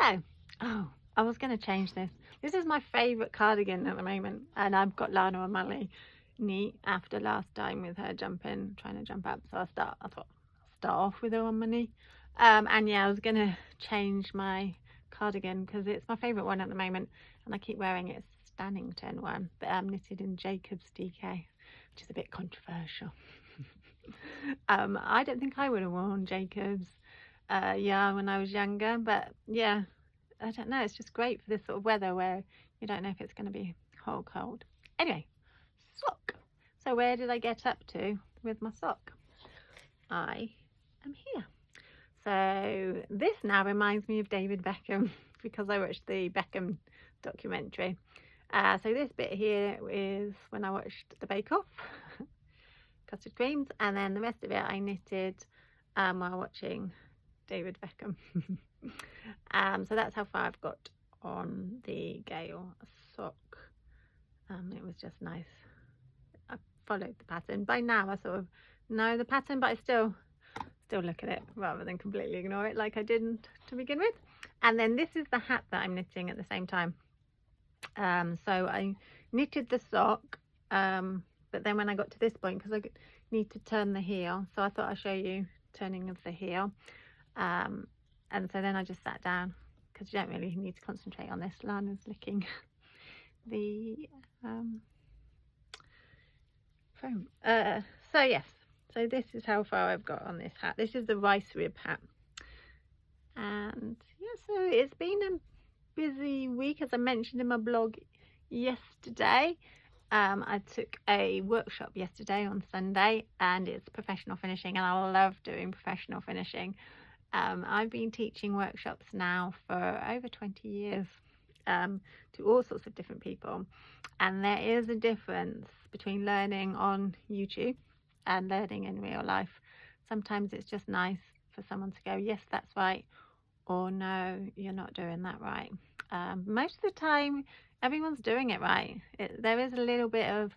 hello. Oh, I was going to change this. This is my favourite cardigan at the moment, and I've got Lana O'Malley neat after last time with her trying to jump up. So I thought I'll start off with her on my knee. And yeah, I was going to change my cardigan because it's my favourite one at the moment, and I keep wearing it. It's a Stannington one, but I'm knitted in Jacob's DK, which is a bit controversial. I don't think I would have worn Jacobs when I was younger, but yeah, I don't know, it's just great for this sort of weather where you don't know if it's going to be hot or cold. Anyway, sock. So where did I get up to with my sock? I am here. So this now reminds me of David Beckham because I watched the Beckham documentary. So this bit here is when I watched the Bake Off, custard creams, and then the rest of it I knitted while watching David Beckham. So that's how far I've got on the Gael sock. It was just nice. I followed the pattern. By now I sort of know the pattern, but I still look at it rather than completely ignore it like I didn't to begin with. And then this is the hat that I'm knitting at the same time. So I knitted the sock, but then when I got to this point, because I need to turn the heel, so I thought I'd show you turning of the heel. And so then I just sat down because you don't really need to concentrate on this. Lana's licking the foam. So yes, so this is how far I've got on this hat. This is the rice rib hat. And yeah, so it's been a busy week, as I mentioned in my blog yesterday. I took a workshop yesterday on Sunday, and it's professional finishing, and I love doing professional finishing. I've been teaching workshops now for over 20 years to all sorts of different people, and there is a difference between learning on YouTube and learning in real life. Sometimes it's just nice for someone to go, yes, that's right, or no, you're not doing that right. Most of the time everyone's doing it right. There is a little bit of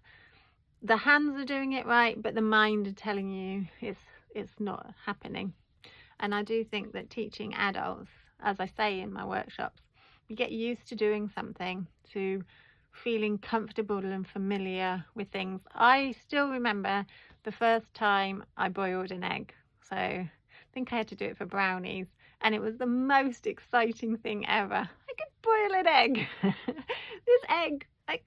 the hands are doing it right, but the mind are telling you it's not happening. And I do think that teaching adults, as I say in my workshops, we get used to doing something, to feeling comfortable and familiar with things. I still remember the first time I boiled an egg. So I think I had to do it for brownies, and it was the most exciting thing ever. I could boil an egg. This egg, I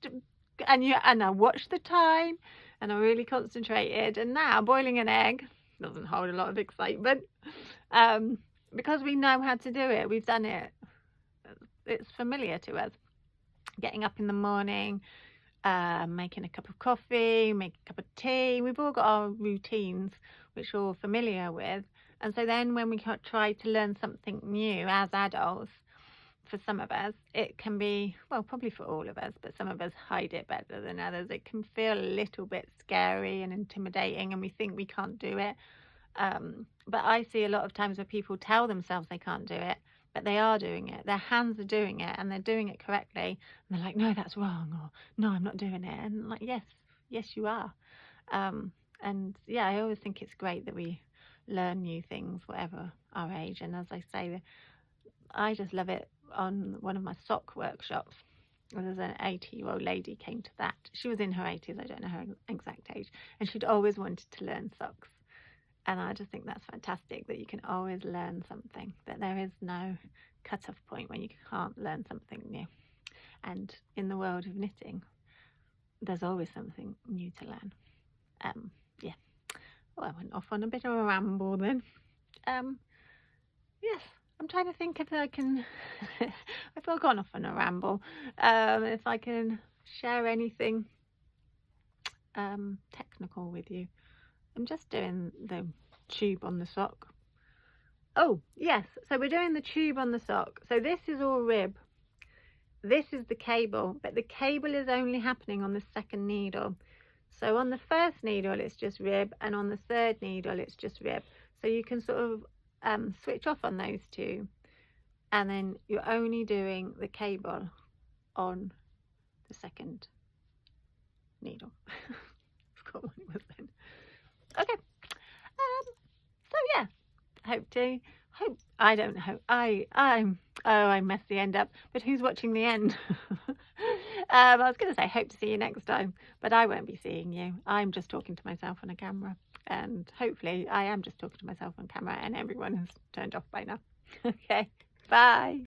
could, and I watched the time, and I really concentrated. And now boiling an egg doesn't hold a lot of excitement, because we know how to do it. We've done it. It's familiar to us. Getting up in the morning, making a cup of coffee, making a cup of tea. We've all got our routines which we're all familiar with. And so then when we try to learn something new as adults, for some of us, it can be, well, probably for all of us, but some of us hide it better than others. It can feel a little bit scary and intimidating, and we think we can't do it. But I see a lot of times where people tell themselves they can't do it, but they are doing it. Their hands are doing it, and they're doing it correctly. And they're like, no, that's wrong, or no, I'm not doing it. And like, yes, you are. And yeah, I always think it's great that we learn new things, whatever our age. And as I say, I just love it. On one of my sock workshops, there's an 80-year-old lady came to that. She was in her 80s, I don't know her exact age, and she'd always wanted to learn socks. And I just think that's fantastic, that you can always learn something, that there is no cut-off point when you can't learn something new. And in the world of knitting, there's always something new to learn. Yeah. Well, I went off on a bit of a ramble then. Yes. I'm trying to think if I can, if I've gone off on a ramble, if I can share anything technical with you. I'm just doing the tube on the sock. Oh, yes, so we're doing the tube on the sock. So this is all rib. This is the cable, but the cable is only happening on the second needle. So on the first needle, it's just rib, and on the third needle, it's just rib. So you can sort of switch off on those two, and then you're only doing the cable on the second needle. I forgot what it was then. Okay, so yeah, I don't know. I messed the end up, but who's watching the end? I was going to say hope to see you next time, but I won't be seeing you. I'm just talking to myself on a camera, and hopefully I am just talking to myself on camera and everyone has turned off by now. Okay, bye.